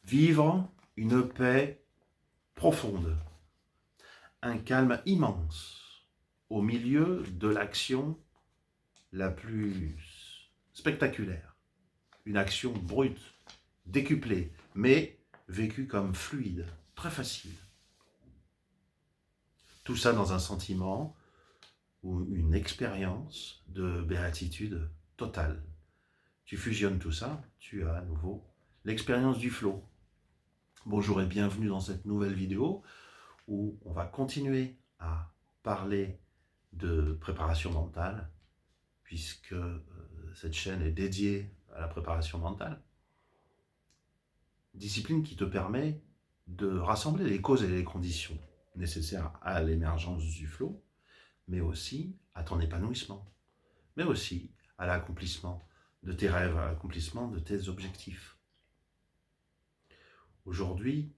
Vivre une paix profonde, un calme immense au milieu de l'action la plus spectaculaire. Une action brute, décuplée, mais vécue comme fluide, très facile. Tout ça dans un sentiment ou une expérience de béatitude totale. Tu fusionnes tout ça, tu as à nouveau l'expérience du flow. Bonjour et bienvenue dans cette nouvelle vidéo où on va continuer à parler de préparation mentale puisque cette chaîne est dédiée à la préparation mentale. Discipline qui te permet de rassembler les causes et les conditions nécessaires à l'émergence du flow, mais aussi à ton épanouissement, mais aussi à l'accomplissement de tes rêves, à l'accomplissement de tes objectifs. Aujourd'hui,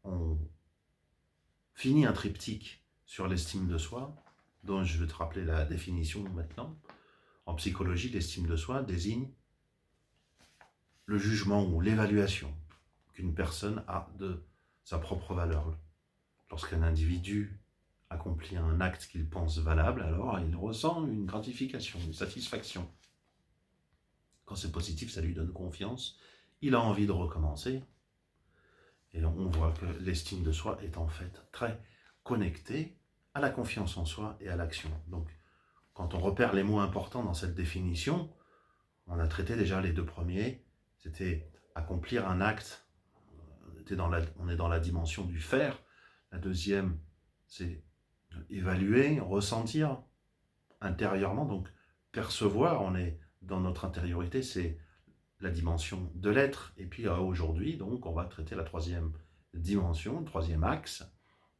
on finit un triptyque sur l'estime de soi, dont je vais te rappeler la définition maintenant. En psychologie, l'estime de soi désigne le jugement ou l'évaluation qu'une personne a de sa propre valeur. Lorsqu'un individu accomplit un acte qu'il pense valable, alors il ressent une gratification, une satisfaction. Quand c'est positif, ça lui donne confiance, il a envie de recommencer. Et on voit que l'estime de soi est en fait très connectée à la confiance en soi et à l'action. Donc, quand on repère les mots importants dans cette définition, on a traité déjà les deux premiers, c'était accomplir un acte, on est dans la dimension du faire. La deuxième, c'est évaluer, ressentir intérieurement, donc percevoir, on est dans notre intériorité, c'est la dimension de l'être. Et puis aujourd'hui, donc, on va traiter la troisième dimension, le troisième axe,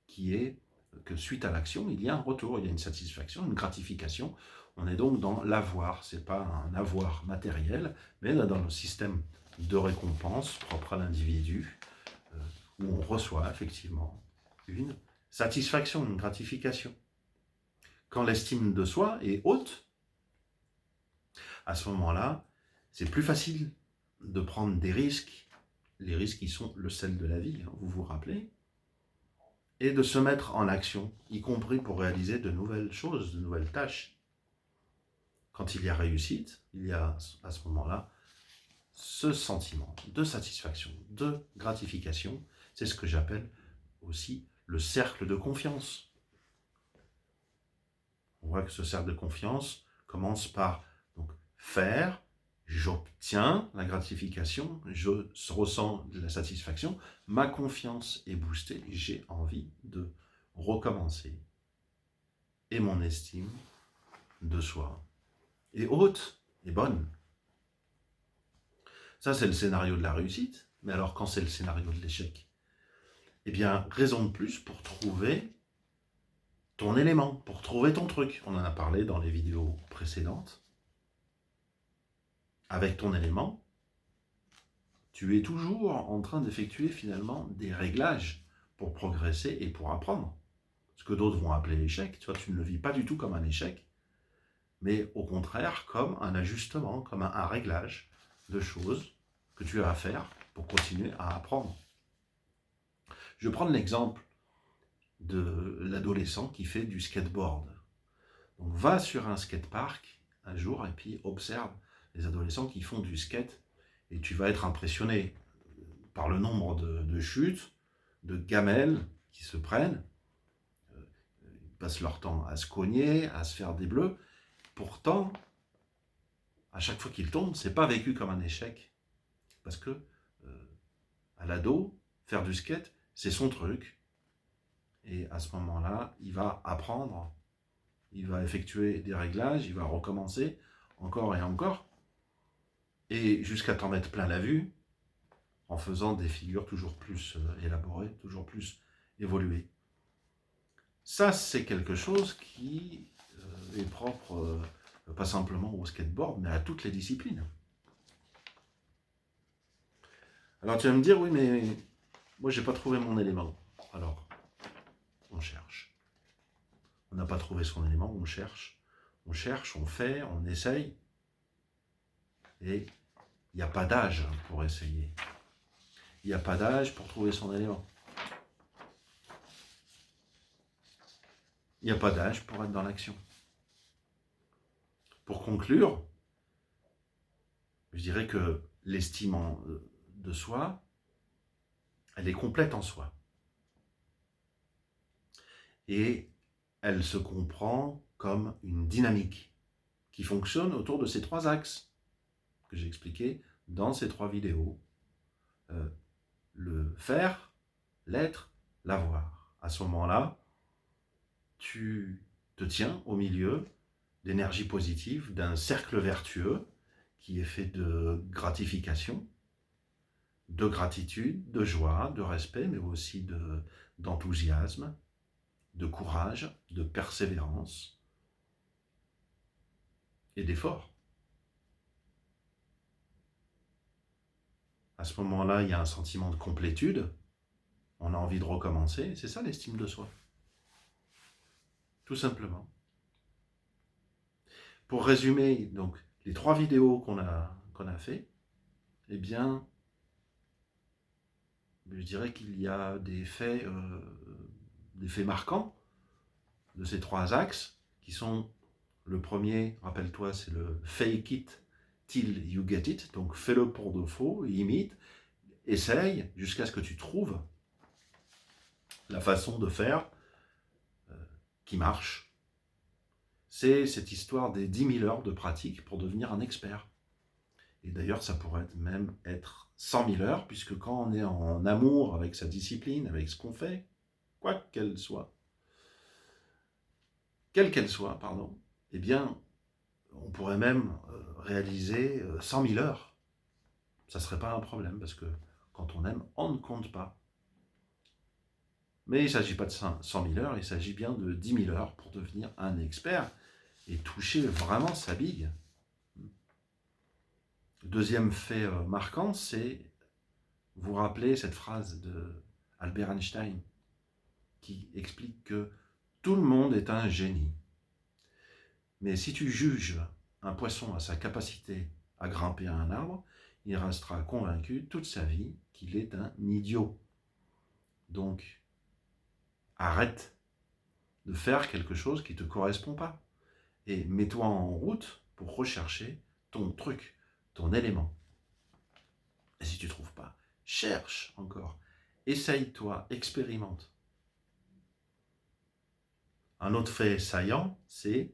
qui est que suite à l'action, il y a un retour, il y a une satisfaction, une gratification. On est donc dans l'avoir, ce n'est pas un avoir matériel, mais dans le système de récompense propre à l'individu, où on reçoit effectivement une satisfaction, une gratification. Quand l'estime de soi est haute, à ce moment-là, c'est plus facile de prendre des risques, les risques qui sont le sel de la vie, vous vous rappelez, et de se mettre en action, y compris pour réaliser de nouvelles choses, de nouvelles tâches. Quand il y a réussite, il y a à ce moment-là ce sentiment de satisfaction, de gratification. C'est ce que j'appelle aussi le cercle de confiance. On voit que ce cercle de confiance commence par donc, faire, j'obtiens la gratification, je ressens de la satisfaction, ma confiance est boostée, j'ai envie de recommencer. Et mon estime de soi est haute et bonne. Ça, c'est le scénario de la réussite. Mais alors, quand c'est le scénario de l'échec? Eh bien, raison de plus pour trouver ton élément, pour trouver ton truc. On en a parlé dans les vidéos précédentes. Avec ton élément, tu es toujours en train d'effectuer finalement des réglages pour progresser et pour apprendre. Ce que d'autres vont appeler l'échec, tu vois, tu ne le vis pas du tout comme un échec, mais au contraire comme un ajustement, comme un réglage de choses que tu as à faire pour continuer à apprendre. Je vais prendre l'exemple de l'adolescent qui fait du skateboard. Donc va sur un skatepark un jour et puis observe les adolescents qui font du skate et tu vas être impressionné par le nombre de chutes, de gamelles qui se prennent. Ils passent leur temps à se cogner, à se faire des bleus. Pourtant, à chaque fois qu'ils tombent, c'est pas vécu comme un échec. Parce que à l'ado, faire du skate, c'est son truc. Et à ce moment-là, il va apprendre, il va effectuer des réglages, il va recommencer encore et encore. Et jusqu'à t'en mettre plein la vue, en faisant des figures toujours plus élaborées, toujours plus évoluées. Ça, c'est quelque chose qui est propre, pas simplement au skateboard, mais à toutes les disciplines. Alors tu vas me dire, oui, mais moi, j'ai pas trouvé mon élément. Alors, on cherche. On n'a pas trouvé son élément, on cherche, on fait, on essaye. Et il n'y a pas d'âge pour essayer. Il n'y a pas d'âge pour trouver son élément. Il n'y a pas d'âge pour être dans l'action. Pour conclure, je dirais que l'estime de soi, elle est complète en soi. Et elle se comprend comme une dynamique qui fonctionne autour de ces 3 axes que j'ai expliqués dans ces 3 vidéos. Le faire, l'être, l'avoir. À ce moment-là, tu te tiens au milieu d'énergie positive, d'un cercle vertueux qui est fait de gratification, de gratitude, de joie, de respect, mais aussi d'enthousiasme, de courage, de persévérance et d'effort. À ce moment-là, il y a un sentiment de complétude, on a envie de recommencer, c'est ça l'estime de soi. Tout simplement. Pour résumer donc les 3 vidéos qu'on a fait, eh bien, je dirais qu'il y a des faits marquants de ces 3 axes qui sont, le premier, rappelle-toi, c'est le fake it till you get it, donc fais-le pour de faux, imite, essaye jusqu'à ce que tu trouves la façon de faire qui marche. C'est cette histoire des 10 000 heures de pratique pour devenir un expert. Et d'ailleurs, ça pourrait même être 100 000 heures, puisque quand on est en amour avec sa discipline, avec ce qu'on fait, quoi qu'elle soit, quelle qu'elle soit, pardon, eh bien, on pourrait même réaliser 100 000 heures. Ça ne serait pas un problème, parce que quand on aime, on ne compte pas. Mais il ne s'agit pas de 100 000 heures, il s'agit bien de 10 000 heures pour devenir un expert et toucher vraiment sa bille. Deuxième fait marquant, c'est, vous rappelez cette phrase de Albert Einstein qui explique que tout le monde est un génie. Mais si tu juges un poisson à sa capacité à grimper à un arbre, il restera convaincu toute sa vie qu'il est un idiot. Donc, arrête de faire quelque chose qui ne te correspond pas. Et mets-toi en route pour rechercher ton truc, ton élément. Et si tu ne trouves pas, cherche encore. Essaye-toi, expérimente. Un autre fait saillant, c'est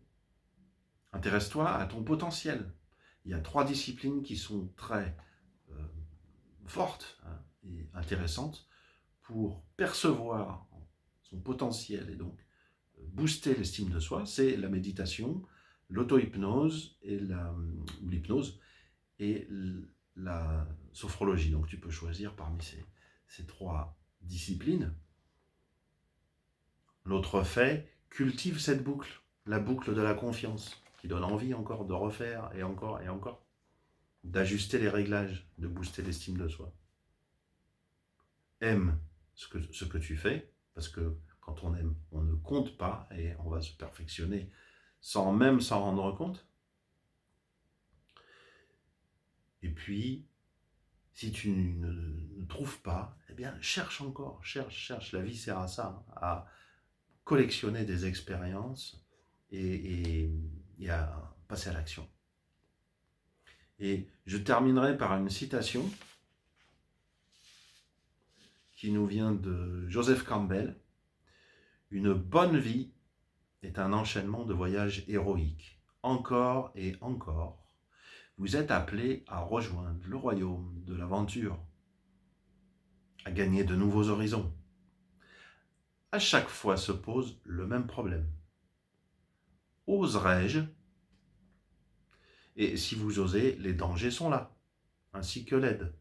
intéresse-toi à ton potentiel. Il y a 3 disciplines qui sont très fortes et intéressantes pour percevoir son potentiel et donc booster l'estime de soi. C'est la méditation, l'auto-hypnose ou l'hypnose et la sophrologie. Donc tu peux choisir parmi ces 3 disciplines. L'autre fait, cultive cette boucle, la boucle de la confiance, qui donne envie encore de refaire et encore, d'ajuster les réglages, de booster l'estime de soi. Aime ce que tu fais, parce que quand on aime, on ne compte pas et on va se perfectionner sans même s'en rendre compte. Et puis, si tu ne trouves pas, eh bien, cherche encore, cherche. La vie sert à ça, à collectionner des expériences et à passer à l'action. Et je terminerai par une citation qui nous vient de Joseph Campbell. Une bonne vie est un enchaînement de voyages héroïques. Encore et encore, vous êtes appelés à rejoindre le royaume de l'aventure, à gagner de nouveaux horizons. À chaque fois se pose le même problème. Oserais-je? Et si vous osez, les dangers sont là, ainsi que l'aide.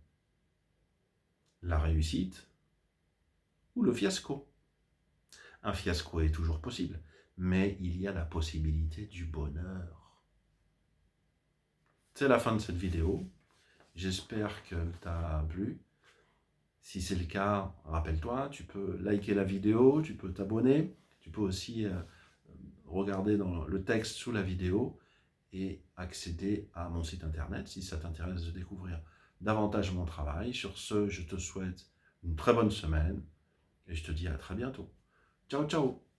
La réussite ou le fiasco. Un fiasco est toujours possible, mais il y a la possibilité du bonheur. C'est la fin de cette vidéo. J'espère qu'elle t'a plu. Si c'est le cas, rappelle-toi, tu peux liker la vidéo, tu peux t'abonner, tu peux aussi regarder dans le texte sous la vidéo et accéder à mon site internet si ça t'intéresse de découvrir davantage mon travail. Sur ce, je te souhaite une très bonne semaine et je te dis à très bientôt. Ciao, ciao!